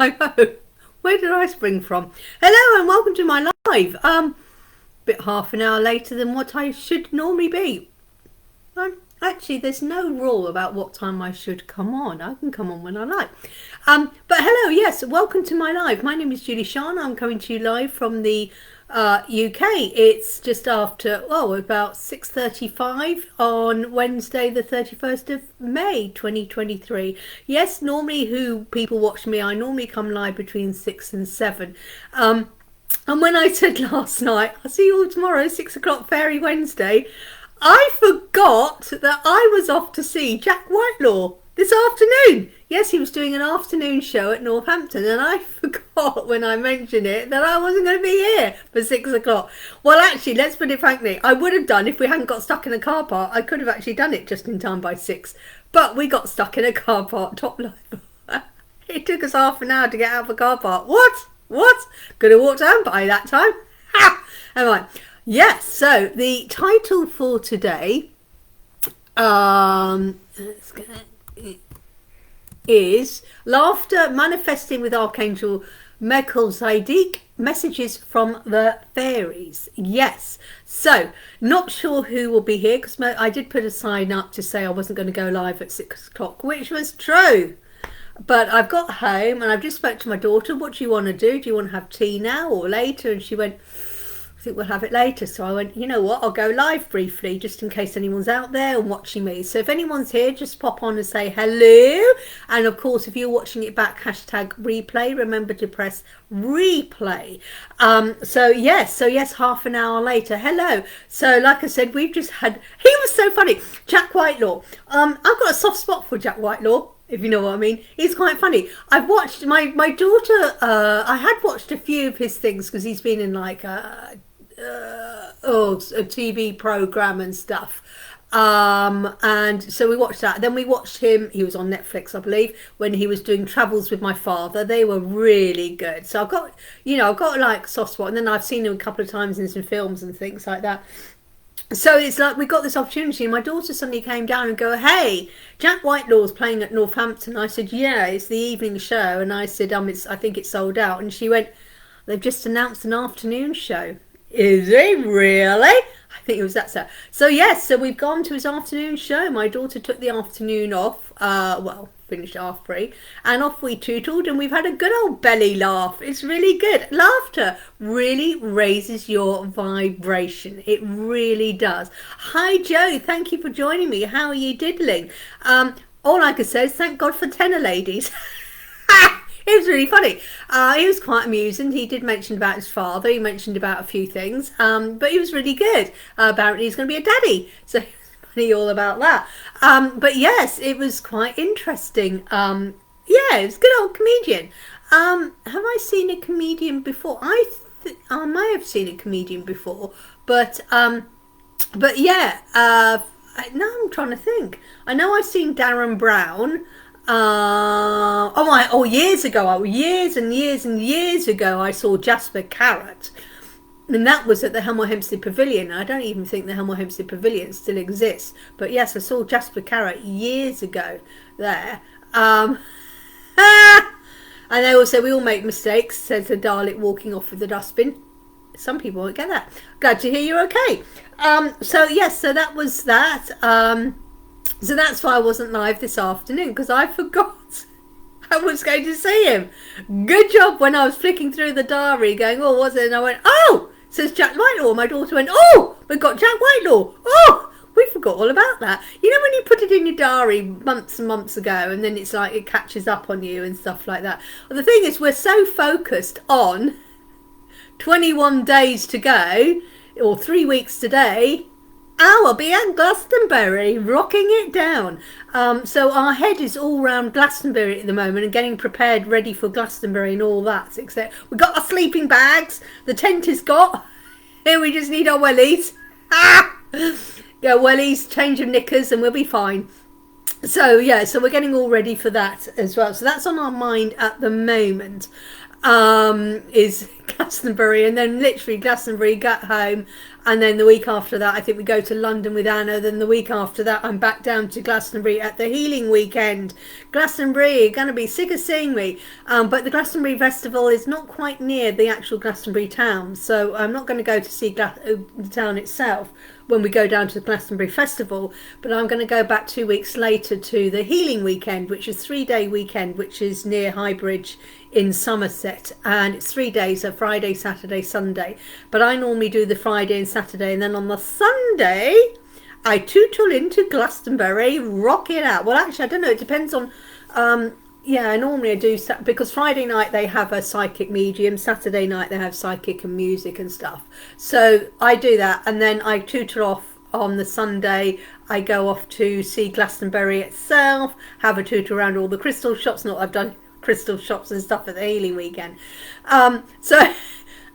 I know. Where did I spring from? Hello and welcome to my live. Bit half an hour later than what I should normally be. Actually, there's no rule about what time I should come on. I can come on when I like. But hello, yes, welcome to my live. My name is Julie-Sian. I'm coming to you live from the UK. It's just after, about 6:35 on Wednesday, the 31st of May, 2023. Yes, normally who people watch me, I normally come live between 6 and 7. And when I said last night, I'll see you all tomorrow, 6 o'clock, Fairy Wednesday, I forgot that I was off to see Jack Whitelaw this afternoon. Yes, he was doing an afternoon show at Northampton, and I forgot when I mentioned it that I wasn't going to be here for 6 o'clock. Well, actually, let's put it frankly, I would have done if we hadn't got stuck in a car park. I could have actually done it just in time by 6, but we got stuck in a car park top level. It took us half an hour to get out of a car park. What? Could have walked home by that time. Ha! Anyway, yes, so the title for today is Laughter Manifesting with Archangel Melchizedek, Messages from the Fairies. Yes, so not sure who will be here because I did put a sign up to say I wasn't going to go live at 6 o'clock, which was true. But I've got home and I've just spoke to my daughter. What do you want to do? Do you want to have tea now or later? And she went, I think we'll have it later. So I went, you know what, I'll go live briefly just in case anyone's out there and watching me. So if anyone's here, just pop on and say hello. And of course, if you're watching it back, hashtag replay, remember to press replay. So yes, half an hour later, hello. So like I said, we've just had, he was so funny, Jack Whitelaw. I've got a soft spot for Jack Whitelaw, if you know what I mean. He's quite funny. I've watched, my daughter, I had watched a few of his things because he's been in like a TV program and stuff. And so we watched that. Then we watched him, he was on Netflix, I believe, when he was doing Travels with My Father. They were really good. So I've got like soft spot. And then I've seen him a couple of times in some films and things like that. So it's like we got this opportunity and my daughter suddenly came down and go, hey, Jack Whitelaw's playing at Northampton. I said, yeah, it's the evening show. And I said, I think it's sold out. And she went, they've just announced an afternoon show. Is he really? I think it was that so. So yes, so we've gone to his afternoon show. My daughter took the afternoon off, finished half 3, and off we tootled, and we've had a good old belly laugh. It's really good. Laughter really raises your vibration. It really does. Hi Joe, thank you for joining me. How are you diddling? All I could say is thank God for tenor ladies. It was really funny. He was quite amusing. He did mention about his father. He mentioned about a few things. But he was really good. Apparently he's going to be a daddy. So he was funny all about that. But yes, it was quite interesting. Yeah, it was a good old comedian. Have I seen a comedian before? I may have seen a comedian before. But yeah. Now I'm trying to think. I know I've seen Darren Brown. Years ago, years and years ago, I saw Jasper Carrot, and that was at the Hemel Hempstead Pavilion. I don't even think the Hemel Hempstead Pavilion still exists, but yes, I saw Jasper Carrot years ago there. And they all say we all make mistakes, says the Dalek walking off with the dustbin. Some people won't get that. Glad to hear you're okay. So yes, so that was that. So that's why I wasn't live this afternoon, because I forgot I was going to see him. Good job when I was flicking through the diary going, oh, what's it? And I went, oh, it says Jack Whitelaw. My daughter went, oh, we've got Jack Whitelaw. Oh, we forgot all about that. You know when you put it in your diary months and months ago and then it's like it catches up on you and stuff like that. Well, the thing is, we're so focused on 21 days to go, or 3 weeks today, I will be at Glastonbury, rocking it down. So our head is all round Glastonbury at the moment and getting prepared, ready for Glastonbury and all that. Except we've got our sleeping bags, the tent is got. Here we just need our wellies. Yeah, wellies, change of knickers, and we'll be fine. So yeah, so we're getting all ready for that as well. So that's on our mind at the moment. Is Glastonbury, and then literally Glastonbury, got home, and then the week after that I think we go to London with Anna, then the week after that I'm back down to Glastonbury at the healing weekend. Glastonbury, gonna be sick of seeing me, but the Glastonbury Festival is not quite near the actual Glastonbury town, so I'm not going to go to see the town itself when we go down to the Glastonbury Festival, but I'm going to go back 2 weeks later to the healing weekend, which is 3-day weekend, which is near Highbridge in Somerset, and it's 3 days, so Friday, Saturday, Sunday, but I normally do the Friday and Saturday, and then on the Sunday I tootle into Glastonbury, rock it out. Well, actually I don't know, it depends on yeah, normally I do, because Friday night they have a psychic medium, Saturday night they have psychic and music and stuff, so I do that, and then I tutor off on the Sunday. I go off to see Glastonbury itself, have a tutor around all the crystal shops. Not I've done crystal shops and stuff at the healing weekend, and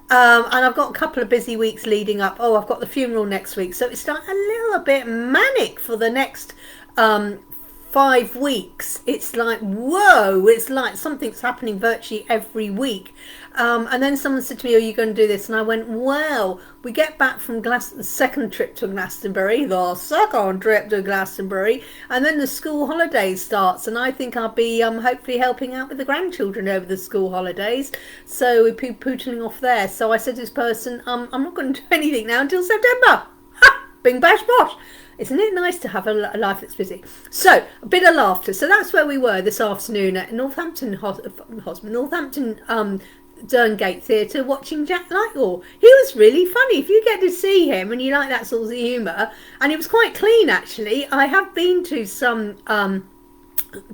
I've got a couple of busy weeks leading up. Oh, I've got the funeral next week, so it's starting a little bit manic for the next 5 weeks. It's like, whoa, it's like something's happening virtually every week. And then someone said to me, are you going to do this? And I went, well, we get back from the second trip to Glastonbury, and then the school holidays starts, and I think I'll be hopefully helping out with the grandchildren over the school holidays, so we're pootling off there. So I said to this person, I'm not going to do anything now until September. Ha! Bing bash bosh. Isn't it nice to have a life that's busy? So, a bit of laughter. So that's where we were this afternoon at Northampton Derngate Theatre, watching Jack Lightlaw. He was really funny. If you get to see him and you like that sort of humour, and he was quite clean actually. I have been to some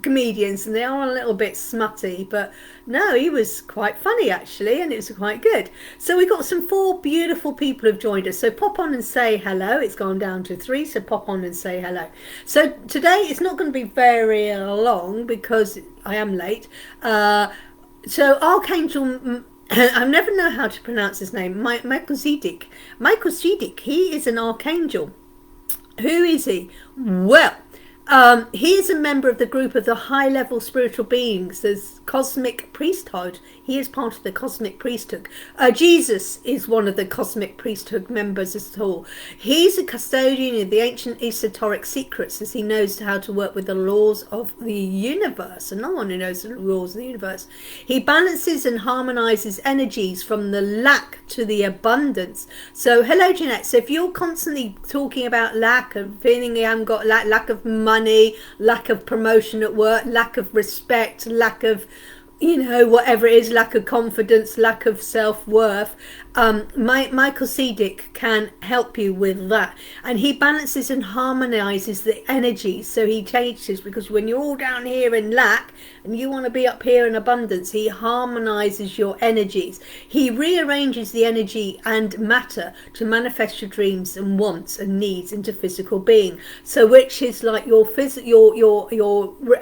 comedians and they are a little bit smutty, but no, he was quite funny actually, and it was quite good. So we got some 4 beautiful people have joined us, so pop on and say hello. It's gone down to 3, so pop on and say hello. So today it's not going to be very long because I am late. So Archangel, I never know how to pronounce his name, Melchizedek. Melchizedek, he is an archangel. Who is he? Well, he is a member of the group of the high-level spiritual beings, the cosmic priesthood. He is part of the cosmic priesthood. Jesus is one of the cosmic priesthood members as well. He's a custodian of the ancient esoteric secrets, as he knows how to work with the laws of the universe, and no one who knows the laws of the universe. He balances and harmonizes energies from the lack to the abundance. So hello Jeanette, so if you're constantly talking about lack and feeling you haven't got lack of money, lack of promotion at work, lack of respect, lack of, you know, whatever it is, lack of confidence, lack of self-worth, Melchizedek can help you with that, and he balances and harmonizes the energies. So he changes, because when you're all down here in lack and you want to be up here in abundance, he harmonizes your energies. He rearranges the energy and matter to manifest your dreams and wants and needs into physical being. So which is like your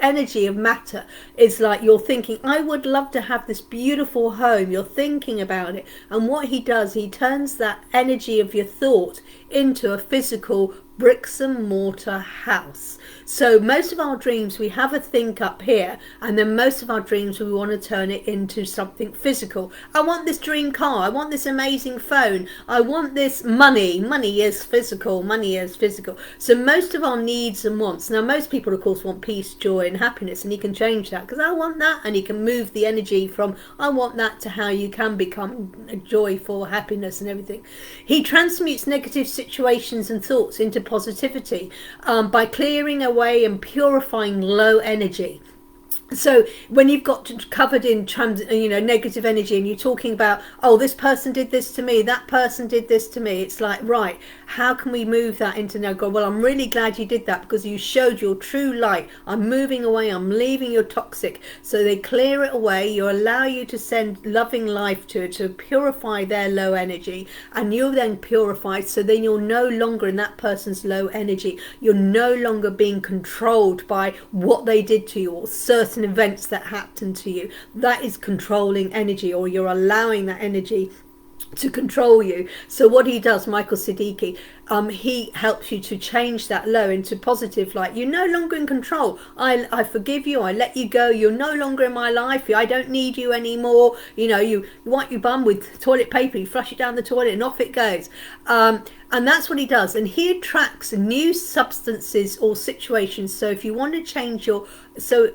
energy of matter is like you're thinking, I would love to have this beautiful home. You're thinking about it, and what he does, he turns that energy of your thought into a physical bricks and mortar house. So most of our dreams, we have a think up here, and then most of our dreams we want to turn it into something physical. I want this dream car, I want this amazing phone, I want this money. Money is physical, money is physical. So most of our needs and wants, now most people of course want peace, joy and happiness, and he can change that, because I want that, and he can move the energy from I want that to how you can become joyful, happiness and everything. He transmutes negative situations and thoughts into positivity by clearing away and purifying low energy. So when you've got covered in negative energy, and you're talking about, oh, this person did this to me, that person did this to me, it's like, right, how can we move that into now? Go, well, I'm really glad you did that, because you showed your true light. I'm moving away, I'm leaving your toxic. So they clear it away. You allow you to send loving life to it, to purify their low energy, and you're then purified. So then you're no longer in that person's low energy. You're no longer being controlled by what they did to you or certain events that happen to you. That is controlling energy, or you're allowing that energy to control you. So what he does, Michael Siddiqui, he helps you to change that low into positive, like, you're no longer in control. I forgive you, I let you go, you're no longer in my life, I don't need you anymore. You know, you wipe your bum with toilet paper, you flush it down the toilet, and off it goes. And that's what he does. And he attracts new substances or situations. So if you want to change your, so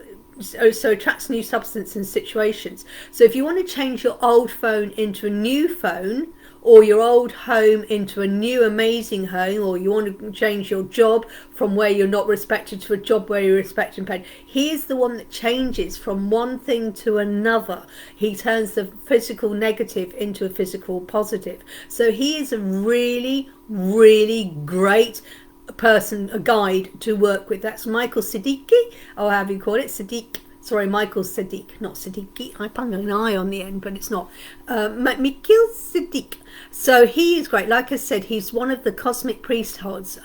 attracts new substance and situations. So if you want to change your old phone into a new phone, or your old home into a new amazing home, or you want to change your job from where you're not respected to a job where you're respected and paid, he is the one that changes from one thing to another. He turns the physical negative into a physical positive. So he is a really, really great person, a guide to work with. That's Michael Siddiqui, or however you call it, Siddiq. Sorry, Michael Siddiq, not Siddiqui. I put an I on the end, but it's not. Michael Siddiq. So he is great. Like I said, he's one of the cosmic priesthoods.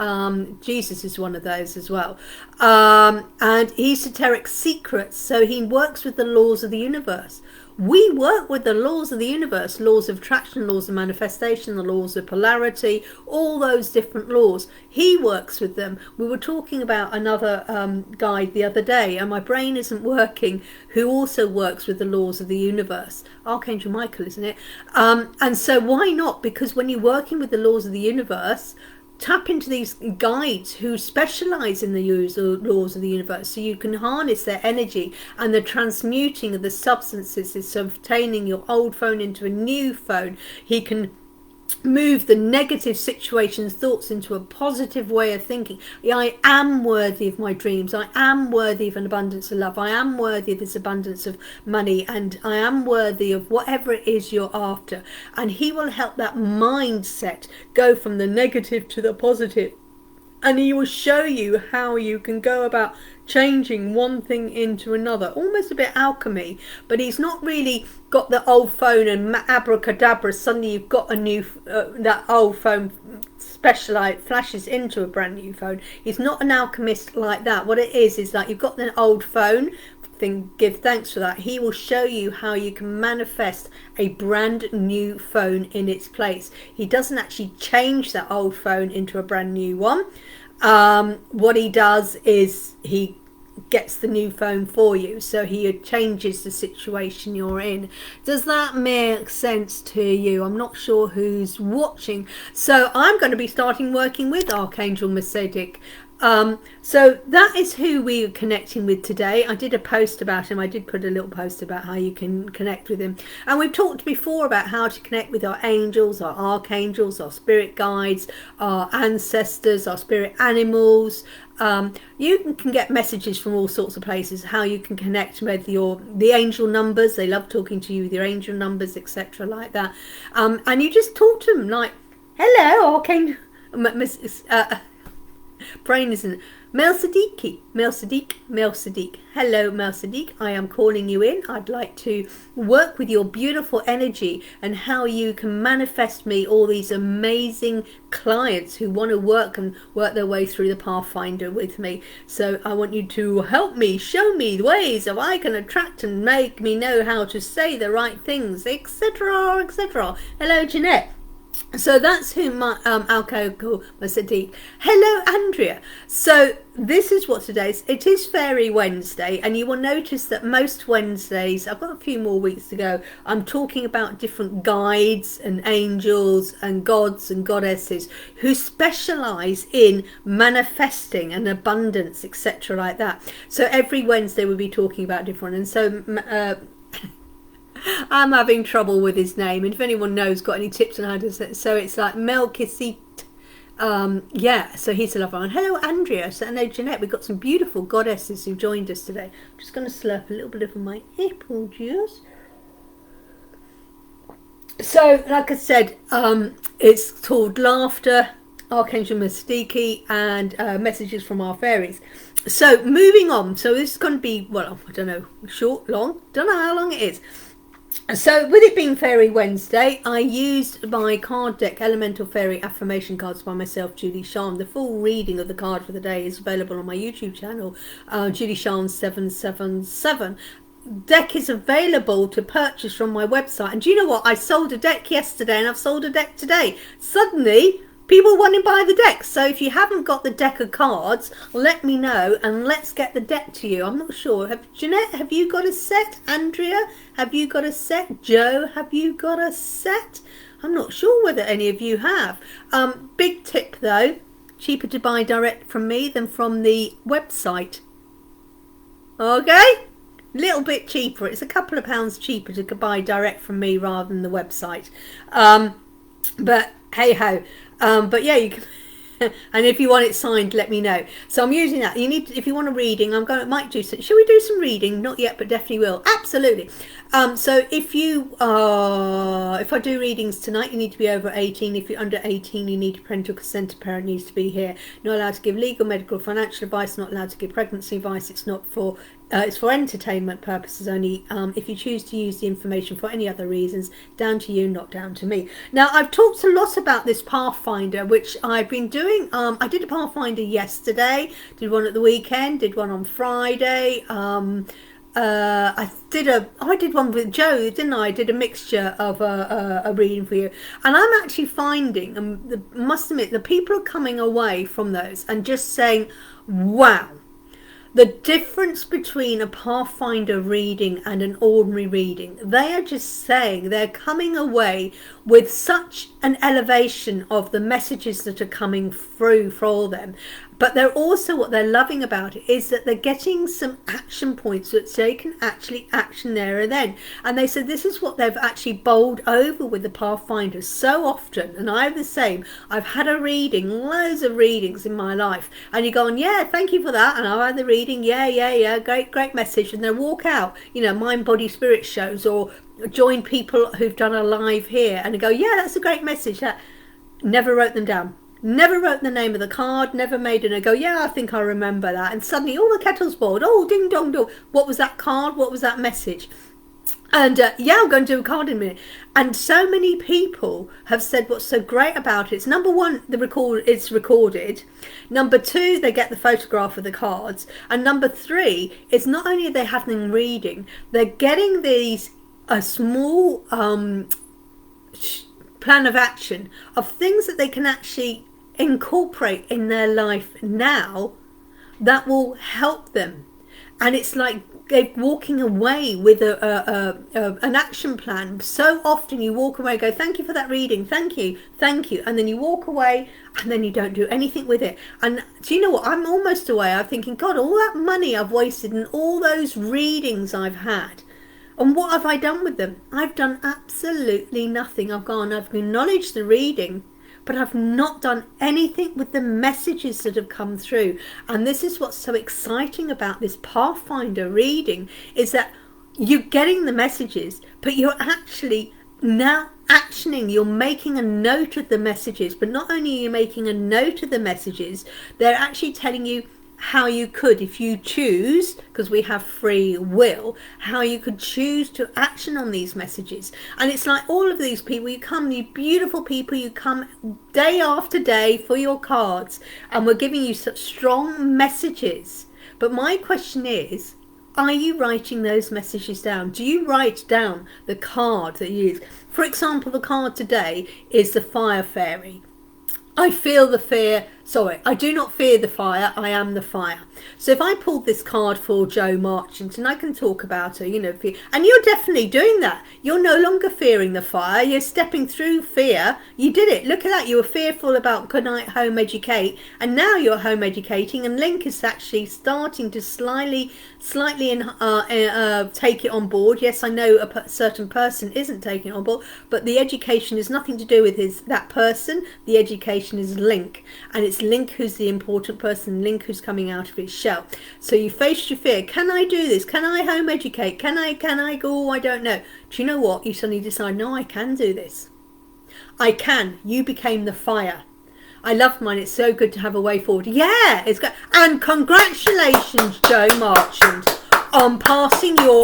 Jesus is one of those as well. And esoteric secrets. So he works with the laws of the universe. We work with the laws of the universe, laws of attraction, laws of manifestation, the laws of polarity, all those different laws. He works with them. We were talking about another guide the other day, and my brain isn't working, who also works with the laws of the universe. Archangel Michael, isn't it? And so why not? Because when you're working with the laws of the universe, tap into these guides who specialize in the laws of the universe, so you can harness their energy and the transmuting of the substances. Is obtaining your old phone into a new phone. He can move the negative situations, thoughts into a positive way of thinking. I am worthy of my dreams. I am worthy of an abundance of love. I am worthy of this abundance of money, and I am worthy of whatever it is you're after. And he will help that mindset go from the negative to the positive. And he will show you how you can go about changing one thing into another, almost a bit alchemy. But he's not really got the old phone and abracadabra, suddenly you've got a new, that old phone specialite flashes into a brand new phone. He's not an alchemist like that. What it is that you've got an old phone thing, give thanks for that. He will show you how you can manifest a brand new phone in its place. He doesn't actually change that old phone into a brand new one. What he does is he gets the new phone for you, so he changes the situation you're in. Does that make sense to you? I'm not sure who's watching, so I'm going to be starting working with Archangel Melchizedek. So that is who we are connecting with today. I did a post about him. I did put a little post about how you can connect with him. And we've talked before about how to connect with our angels, our archangels, our spirit guides, our ancestors, our spirit animals. You can get messages from all sorts of places, how you can connect with the angel numbers. They love talking to you with your angel numbers, etc. like that. And you just talk to them like, hello, Archangel. Brain isn't. Melchizedek. Hello, Melchizedek. I am calling you in. I'd like to work with your beautiful energy and how you can manifest me all these amazing clients who want to work their way through the Pathfinder with me. So I want you to help me, show me the ways of I can attract and make me know how to say the right things, etc., etc. Hello, Jeanette. So that's who my Alcohol Melchizedek. Hello, Andrea. So this is what today's. It is Fairy Wednesday, and you will notice that most Wednesdays, I've got a few more weeks to go, I'm talking about different guides and angels and gods and goddesses who specialise in manifesting and abundance, etc. like that. So every Wednesday we'll be talking about different. And so I'm having trouble with his name, and if anyone knows, got any tips on how to say it, so it's like Melchizedek. Yeah, so he's a lover. And hello, Andrea. So I know Jeanette, we've got some beautiful goddesses who joined us today. I'm just going to slurp a little bit of my apple juice. So, like I said, it's called Laughter, Archangel Melchizedek, and messages from our fairies. So, moving on. So this is going to be, well, I don't know, short, long, don't know how long it is. So with it being Fairy Wednesday, I used my card deck, Elemental Fairy Affirmation Cards by myself, Julie-Sian. The full reading of the card for the day is available on my YouTube channel, Julie-Sian 777. deck is available to purchase from my website. And do you know what? I sold a deck yesterday and I've sold a deck today. Suddenly, people want to buy the deck. So if you haven't got the deck of cards, let me know and let's get the deck to you. I'm not sure. Jeanette, have you got a set? Andrea, have you got a set? Joe, have you got a set? I'm not sure whether any of you have. Big tip though, cheaper to buy direct from me than from the website. Okay? Little bit cheaper. It's a couple of pounds cheaper to buy direct from me rather than the website. But hey ho. But yeah, you can. And if you want it signed, let me know. So I'm using that. You need to, if you want a reading, might do some. Should we do some reading? Not yet, but definitely will. Absolutely. So if I do readings tonight, you need to be over 18. If you're under 18, you need parental consent. A parent needs to be here. Not allowed to give legal, medical, financial advice. Not allowed to give pregnancy advice. It's not for. It's for entertainment purposes only. If you choose to use the information for any other reasons, down to you, not down to me. Now, I've talked a lot about this Pathfinder, which I've been doing. I did a Pathfinder yesterday, did one at the weekend, did one on Friday. I did one with Joe, didn't I? I did a mixture of a reading for you. And I'm actually finding, must admit, the people are coming away from those and just saying, wow. The difference between a Pathfinder reading and an ordinary reading, they are just saying they're coming away with such an elevation of the messages that are coming through for them. But they're also, what they're loving about it is that they're getting some action points that they can actually action there and then. And they said this is what they've actually bowled over with the Pathfinders so often. And I have the same. I've had a reading, loads of readings in my life. And you're going, yeah, thank you for that. And I've had the reading, yeah, great message. And they walk out, mind, body, spirit shows or join people who've done a live here and they go, yeah, that's a great message. Never wrote them down. Never wrote the name of the card, never made it and go, yeah, I think I remember that. And suddenly all the kettle's boiled. Oh, ding dong dong. What was that card? What was that message? And yeah, I'm going to do a card in a minute. And so many people have said what's so great about it. It's number one, it's recorded. Number two, they get the photograph of the cards. And number three, it's not only are they having reading, they're getting these a small plan of action of things that they can actually incorporate in their life now that will help them. And it's like they're walking away with an action plan. So often you walk away and go, thank you for that reading, thank you, and then you walk away and then you don't do anything with it. And do you know what, I'm almost away, I'm thinking, God, all that money I've wasted and all those readings I've had, and what have I done with them? I've done absolutely nothing. I've acknowledged the reading, but I've not done anything with the messages that have come through. And this is what's so exciting about this Pathfinder reading, is that you're getting the messages, but you're actually now actioning. You're making a note of the messages, but not only are you making a note of the messages, they're actually telling you how you could, if you choose, because we have free will, how you could choose to action on these messages. And it's like all of these people, you beautiful people, you come day after day for your cards, and we're giving you such strong messages. But my question is, are you writing those messages down? Do you write down the card that you use? For example, the card today is the Fire Fairy. I feel the fear. Sorry, I do not fear the fire. I am the fire. So if I pulled this card for Joe Marchington, I can talk about her, and you're definitely doing that. You're no longer fearing the fire. You're stepping through fear. You did it. Look at that. You were fearful about good night, home educate, and now you're home educating, and Link is actually starting to slightly take it on board. Yes, I know a certain person isn't taking it on board, but the education has nothing to do with that person. The education is Link, and it's Link who's the important person, Link who's coming out of its shell. So you faced your fear. Can I do this? Can I home educate? Can I go? Oh, I don't know. Do you know what? You suddenly decide, no, I can do this. I can. You became the fire. I love mine. It's so good to have a way forward. Yeah, it's good. And congratulations, Joe Marchant, on passing your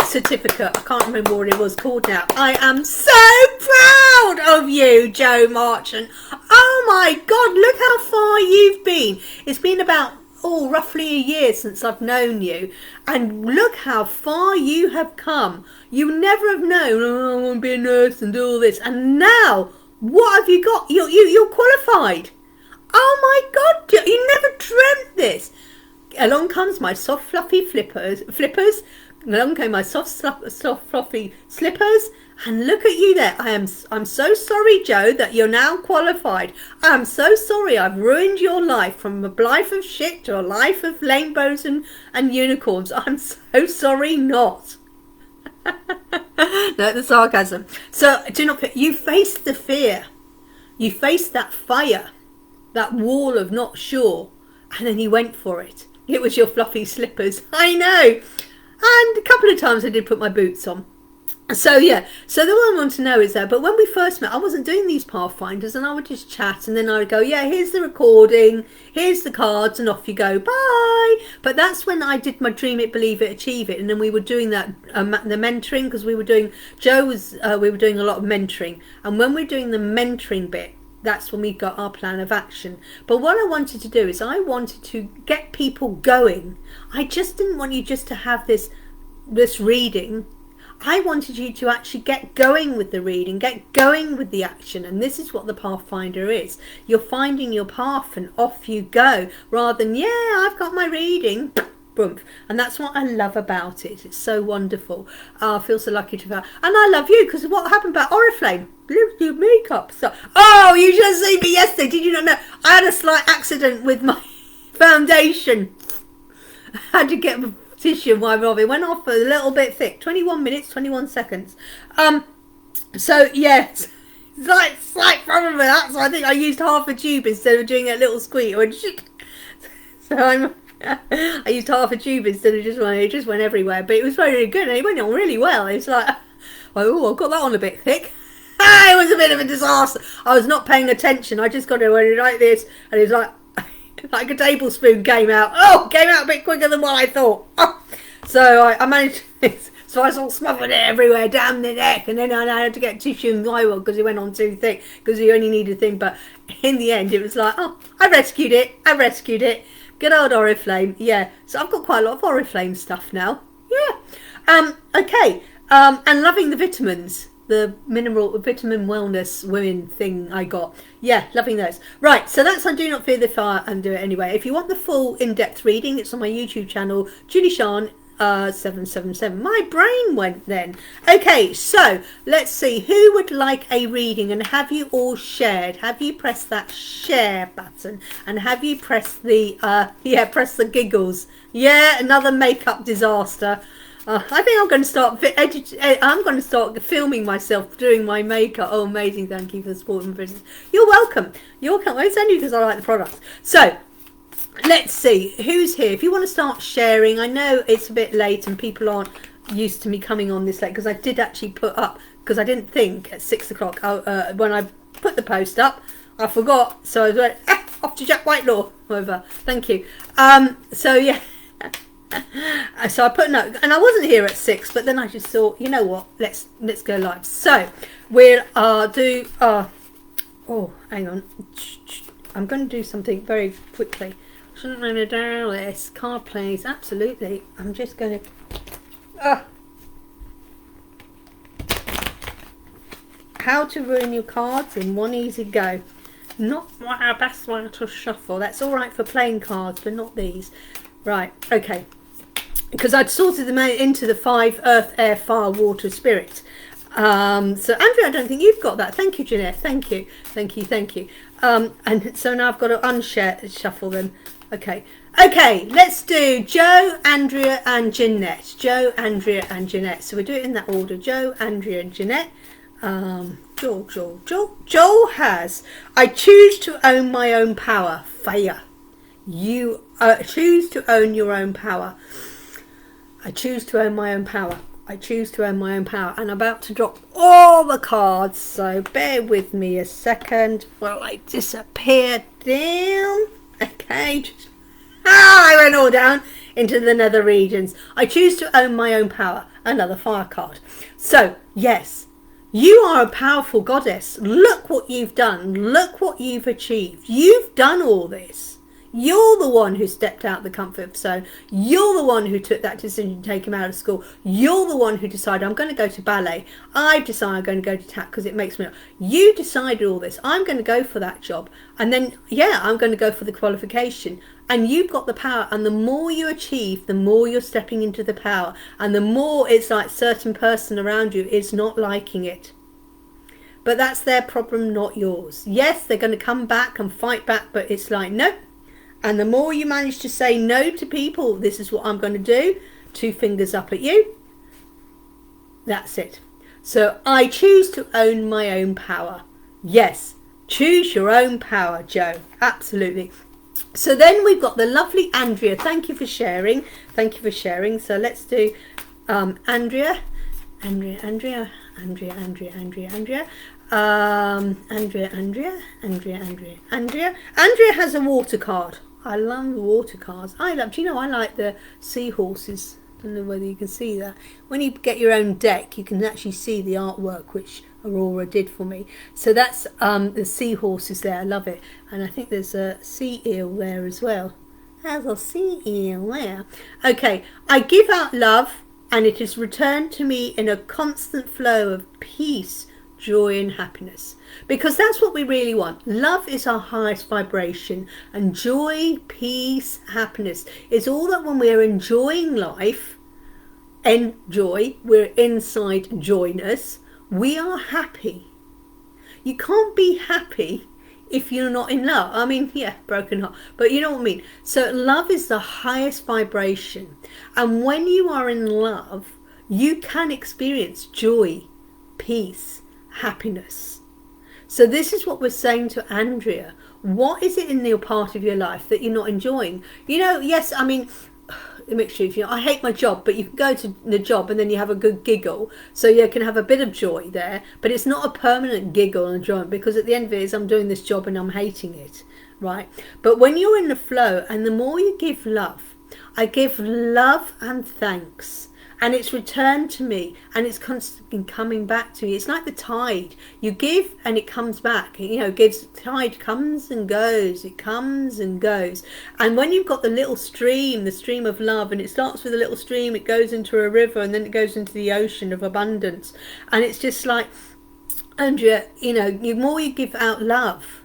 certificate. I can't remember what it was called now. I am so proud of you, Joe Marchant. Oh my God, look how far you've been. It's been about roughly a year since I've known you, and look how far you have come. You never have known, oh, I want to be a nurse and do all this, and now what have you got? You're qualified. Oh my God, you never dreamt this. Along comes my soft fluffy flippers. Along came my soft fluffy slippers, and look at you there. I'm so sorry, Joe, that you're now qualified. I'm so sorry I've ruined your life from a life of shit to a life of rainbows and unicorns. I'm so sorry not. No, the sarcasm. So do not. You faced the fear. You faced that fire, that wall of not sure, and then you went for it. It was your fluffy slippers. I know. And a couple of times I did put my boots on. So yeah, so the one I want to know is that, but when we first met, I wasn't doing these pathfinders, and I would just chat, and then I would go, yeah, here's the recording, here's the cards, and off you go, bye. But that's when I did my Dream It, Believe It, Achieve It, and then we were doing that, the mentoring, because we were doing, we were doing a lot of mentoring, and when we're doing the mentoring bit, that's when we got our plan of action. But what I wanted to do is I wanted to get people going. I just didn't want you just to have this reading. I wanted you to actually get going with the reading, get going with the action, and this is what the Pathfinder is. You're finding your path and off you go, rather than, yeah, I've got my reading, boom. And that's what I love about it. It's so wonderful. I feel so lucky to have, and I love you, because what happened about Oriflame? Your makeup. So, oh, you should have seen me yesterday. Did you not know? I had a slight accident with my foundation. I had to get tissue wipe off. It went off a little bit thick. 21 minutes, 21 seconds. So yes, slight problem with that. So I think I used half a tube instead of doing a little squeak. So I used half a tube instead of just one. It just went everywhere. But it was very, very good, and it went on really well. It's like, oh, I've got that on a bit thick. It was a bit of a disaster. I was not paying attention. I just got it when it like this, and it was like a tablespoon came out. Oh, came out a bit quicker than what I thought. Oh. So I managed this. So I sort of smothered it everywhere, down the neck, and then I had to get tissue and drywall because it went on too thick, because you only needed a thing. But in the end, it was like, oh, I rescued it. Good old Oriflame. Yeah. So I've got quite a lot of Oriflame stuff now. Yeah. Okay. And loving the vitamins. The vitamin wellness women thing I got. Yeah, loving those. Right, so that's I Do Not Fear the Fire and Do It Anyway. If you want the full in-depth reading, it's on my YouTube channel, Julie-Sian 777. My brain went then. Okay, so let's see. Who would like a reading, and have you all shared? Have you pressed that share button? And have you pressed the, press the giggles? Yeah, another makeup disaster. I think I'm going to start filming myself doing my makeup. Oh, amazing. Thank you for supporting my business. You're welcome. It's only because I like the product. So, let's see. Who's here? If you want to start sharing, I know it's a bit late and people aren't used to me coming on this late, because I did actually put up, because I didn't think at 6 o'clock, when I put the post up, I forgot. So I went, off to Jack Whitelaw. Over. Thank you. So, yeah. So I put a note, and I wasn't here at 6, but then I just thought, you know what, let's go live. So we'll do oh, hang on, I'm going to do something very quickly. Shouldn't I do this? Card plays, absolutely. I'm just going to how to ruin your cards in one easy go. Not our best way to shuffle. That's all right for playing cards, but not these. Right, okay. Because I'd sorted them out into the 5 earth, air, fire, water, spirit. So Andrea, I don't think you've got that. Thank you, Jeanette. Thank you. And so now I've got to unshuffle them. Okay, let's do Joe, Andrea and Jeanette. Joe, Andrea and Jeanette. So we do it in that order. Joe, Andrea and Jeanette. Joel has, I choose to own my own power. Fire. You choose to own your own power. I choose to own my own power. I choose to own my own power. And I'm about to drop all the cards, so bear with me a second while I disappear down. Okay. I went all down into the nether regions. I choose to own my own power. Another fire card. So, yes, you are a powerful goddess. Look what you've done. Look what you've achieved. You've done all this. You're the one who stepped out of the comfort zone. You're the one who took that decision to take him out of school. You're the one who decided, I'm going to go to ballet. I decided I'm going to go to tap because it makes me... You decided all this. I'm going to go for that job. And then, yeah, I'm going to go for the qualification. And you've got the power. And the more you achieve, the more you're stepping into the power. And the more it's like certain person around you is not liking it. But that's their problem, not yours. Yes, they're going to come back and fight back, but it's like, nope. And the more you manage to say no to people, this is what I'm going to do, 2 fingers up at you, that's it. So I choose to own my own power. Yes, choose your own power, Joe. Absolutely. So then we've got the lovely Andrea. Thank you for sharing. Thank you for sharing. So let's do Andrea. Andrea has a water card. I love the water cards. Do you know, I like the seahorses. I don't know whether you can see that. When you get your own deck, you can actually see the artwork, which Aurora did for me. So that's the seahorses there. I love it. And I think there's a sea eel there as well. There's a sea eel there. Okay, I give out love, and it is returned to me in a constant flow of peace, joy and happiness, because that's what we really want. Love is our highest vibration, and joy, peace, happiness is all that when we're enjoying life, we're inside joyness, we are happy. You can't be happy if you're not in love. I mean, yeah, broken heart, but you know what I mean. So love is the highest vibration, and when you are in love, you can experience joy, peace, happiness. So this is what we're saying to Andrea. What is it in your part of your life that you're not enjoying? You know, yes, I mean, a mixture of, you know, I hate my job, but you can go to the job and then you have a good giggle, so you can have a bit of joy there, but it's not a permanent giggle and joy, because at the end of it is, I'm doing this job and I'm hating it, right? But when you're in the flow, and the more you give love, I give love and thanks, and it's returned to me, and it's constantly coming back to me. It's like the tide. You give and it comes back. You know, tide comes and goes. It comes and goes. And when you've got the little stream, the stream of love, and it starts with a little stream, it goes into a river, and then it goes into the ocean of abundance. And it's just like, Andrea, you know, the more you give out love,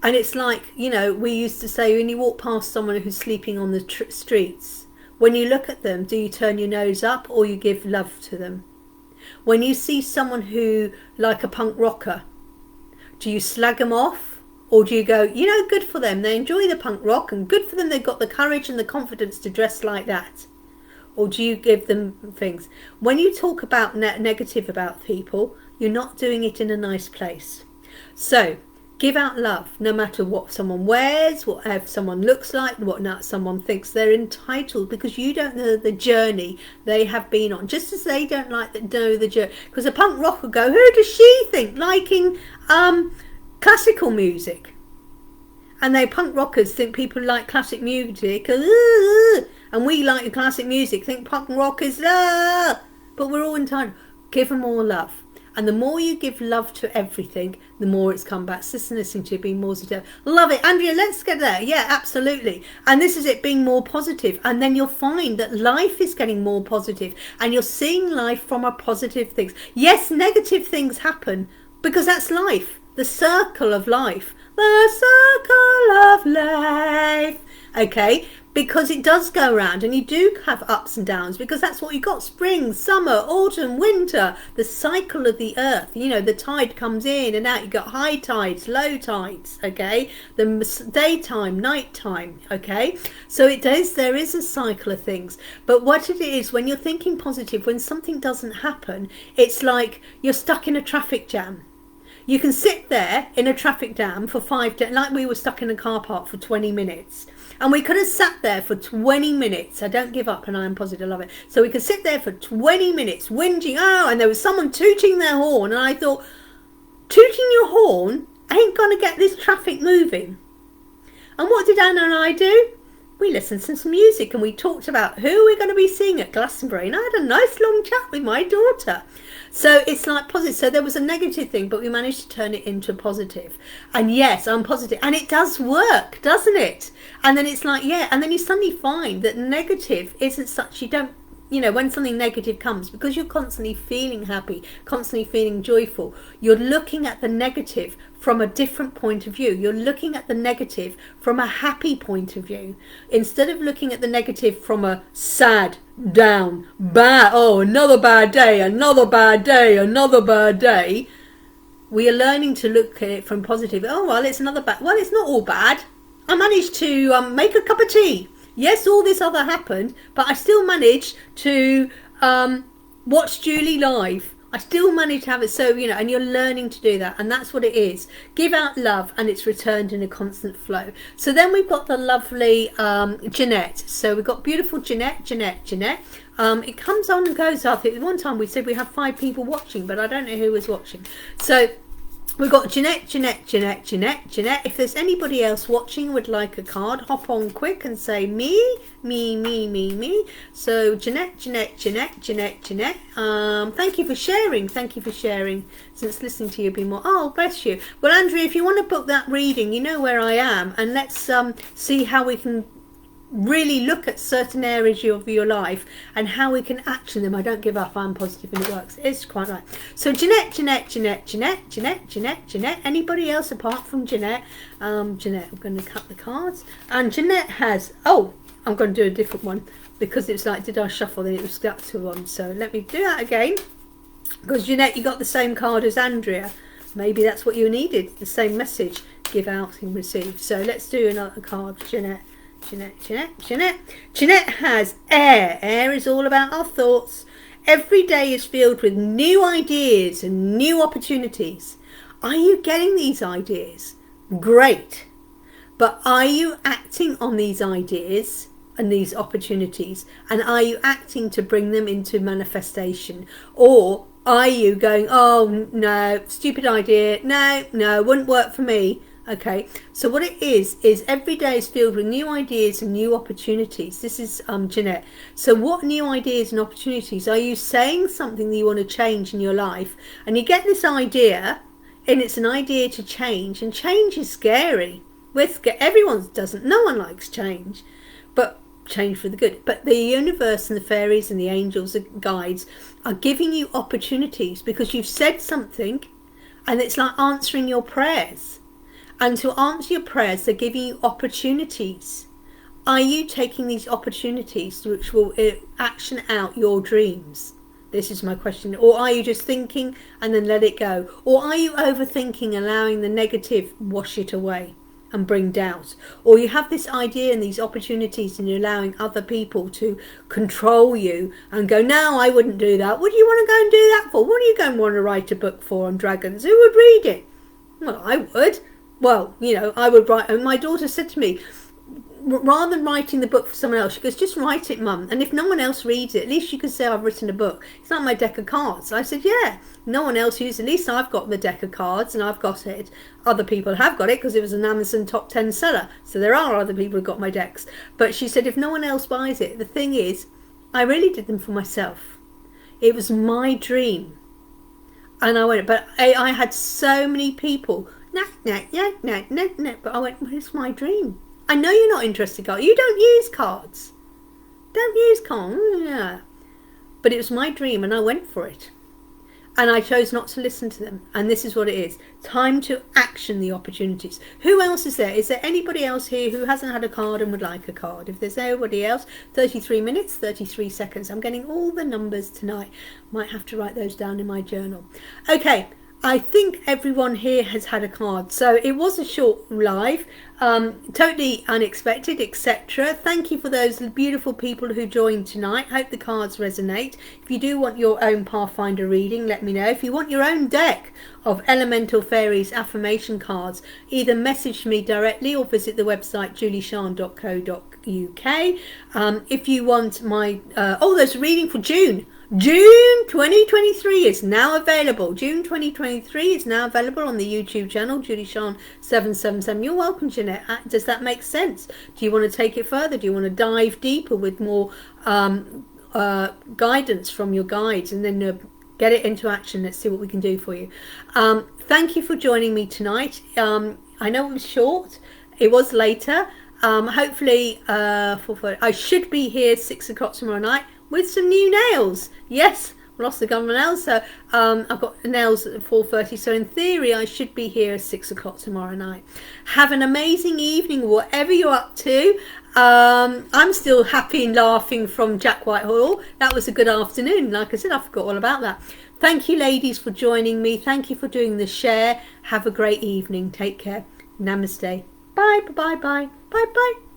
and it's like, you know, we used to say, when you walk past someone who's sleeping on the streets, when you look at them, do you turn your nose up or you give love to them? When you see someone who, like a punk rocker, do you slag them off? Or do you go, you know, good for them, they enjoy the punk rock, and good for them, they've got the courage and the confidence to dress like that? Or do you give them things? When you talk about negative about people, you're not doing it in a nice place. So give out love, no matter what someone wears, what someone looks like, what not someone thinks. They're entitled, because you don't know the journey they have been on, just as they don't know the journey. Because a punk rocker go, who does she think liking classical music? And they punk rockers think people like classic music, and we like classic music, think punk rock is, but we're all entitled. Give them all love. And the more you give love to everything, the more it's come back. Sister listening to you, being more positive. Love it. Andrea, let's get there. Yeah, absolutely. And this is it, being more positive. And then you'll find that life is getting more positive, and you're seeing life from a positive things. Yes, negative things happen, because that's life. The circle of life. The circle of life. Okay? Because it does go around, and you do have ups and downs, because that's what you got. Spring, summer, autumn, winter, the cycle of the earth. You know, the tide comes in and out. You got high tides, low tides, okay? The daytime, nighttime, okay? So there is a cycle of things. But what it is, when you're thinking positive, when something doesn't happen, it's like you're stuck in a traffic jam. You can sit there in a traffic jam for 5 days, like we were stuck in a car park for 20 minutes. And we could have sat there for 20 minutes. I don't give up, and I am positive, I love it. So we could sit there for 20 minutes, whinging, and there was someone tooting their horn. And I thought, tooting your horn ain't going to get this traffic moving. And what did Anna and I do? we listened to some music and we talked about who we're going to be seeing at Glastonbury, and I had a nice long chat with my daughter. So it's like positive. So there was a negative thing, but we managed to turn it into a positive. And yes, I'm positive, and it does work, doesn't it? And then it's like, yeah, and then you suddenly find that negative isn't such, you don't, you know, when something negative comes, because you're constantly feeling happy, constantly feeling joyful, you're looking at the negative from a different point of view. You're looking at the negative from a happy point of view, instead of looking at the negative from a sad, down, bad, oh, another bad day, another bad day, another bad day. We are learning to look at it from positive. Oh, well, it's another bad, well, it's not all bad. I managed to make a cup of tea. Yes, all this other happened, but I still managed to watch Julie live. I still managed to have it. So, you know, and you're learning to do that. And that's what it is. Give out love and it's returned in a constant flow. So then we've got the lovely Jeanette. So we've got beautiful Jeanette. It comes on and goes. I think one time we said we have 5 people watching, but I don't know who was watching. So we've got Jeanette. If there's anybody else watching would like a card, hop on quick and say me. So Jeanette. Thank you for sharing. Since listening to you be more. Oh, bless you. Well, Andrea, if you want to book that reading, you know where I am, and let's see how we can really look at certain areas of your life and how we can action them. I don't give up. I'm positive and it works. It's quite right. So Jeanette. Anybody else apart from Jeanette? Jeanette, I'm going to cut the cards. And Jeanette has, oh, I'm going to do a different one because it's like, did I shuffle? Then it was stuck to one. So let me do that again. Because Jeanette, you got the same card as Andrea. Maybe that's what you needed. The same message. Give out and receive. So let's do another card. Jeanette has air. Air is all about our thoughts. Every day is filled with new ideas and new opportunities. Are you getting these ideas? Great. But are you acting on these ideas and these opportunities? And are you acting to bring them into manifestation? Or are you going, oh, no, stupid idea. No, wouldn't work for me. Okay, so what it is every day is filled with new ideas and new opportunities. This is Jeanette. So what new ideas and opportunities? Are you saying something that you want to change in your life? And you get this idea, and it's an idea to change. And change is scary. Everyone doesn't. No one likes change. But change for the good. But the universe and the fairies and the angels, the guides, are giving you opportunities because you've said something, and it's like answering your prayers. And to answer your prayers, they're giving you opportunities. Are you taking these opportunities which will action out your dreams? This is my question. Or are you just thinking and then let it go? Or are you overthinking, allowing the negative wash it away and bring doubt? Or you have this idea and these opportunities and you're allowing other people to control you and go, no, I wouldn't do that. What do you want to go and do that for? What are you going to want to write a book for on dragons? Who would read it? Well, I would. Well, you know, I would write, and my daughter said to me, rather than writing the book for someone else, she goes, just write it, Mum. And if no one else reads it, at least you can say I've written a book. It's not my deck of cards. I said, yeah, no one else uses it. At least I've got the deck of cards and I've got it. Other people have got it because it was an Amazon top 10 seller. So there are other people who got my decks. But she said, if no one else buys it, the thing is, I really did them for myself. It was my dream. And I went, but I had so many people, no. But I went, well, it's my dream. I know you're not interested, Carl. You don't use cards. Don't use cards. Yeah. But it was my dream and I went for it. And I chose not to listen to them. And this is what it is. Time to action the opportunities. Who else is there? Is there anybody else here who hasn't had a card and would like a card? If there's anybody else, 33 minutes, 33 seconds. I'm getting all the numbers tonight. Might have to write those down in my journal. Okay. I think everyone here has had a card. So it was a short live, totally unexpected, etc. Thank you for those beautiful people who joined tonight. Hope the cards resonate. If you do want your own Pathfinder reading, let me know. If you want your own deck of Elemental Fairies affirmation cards, either message me directly or visit the website julie-sian.co.uk. If you want my, there's a reading for June. June 2023 is now available. June 2023 is now available on the YouTube channel, Julie-Sian 777. You're welcome, Jeanette. Does that make sense? Do you want to take it further? Do you want to dive deeper with more guidance from your guides, and then get it into action? Let's see what we can do for you. Thank you for joining me tonight. I know it was short. It was later. Hopefully, I should be here 6 o'clock tomorrow night with some new nails. Yes, I lost the government nails, so I've got nails at 4:30. So in theory, I should be here at 6 o'clock tomorrow night. Have an amazing evening, whatever you're up to. I'm still happy and laughing from Jack Whitehall. That was a good afternoon. Like I said, I forgot all about that. Thank you, ladies, for joining me. Thank you for doing the share. Have a great evening. Take care. Namaste. Bye, bye, bye, bye, bye, bye.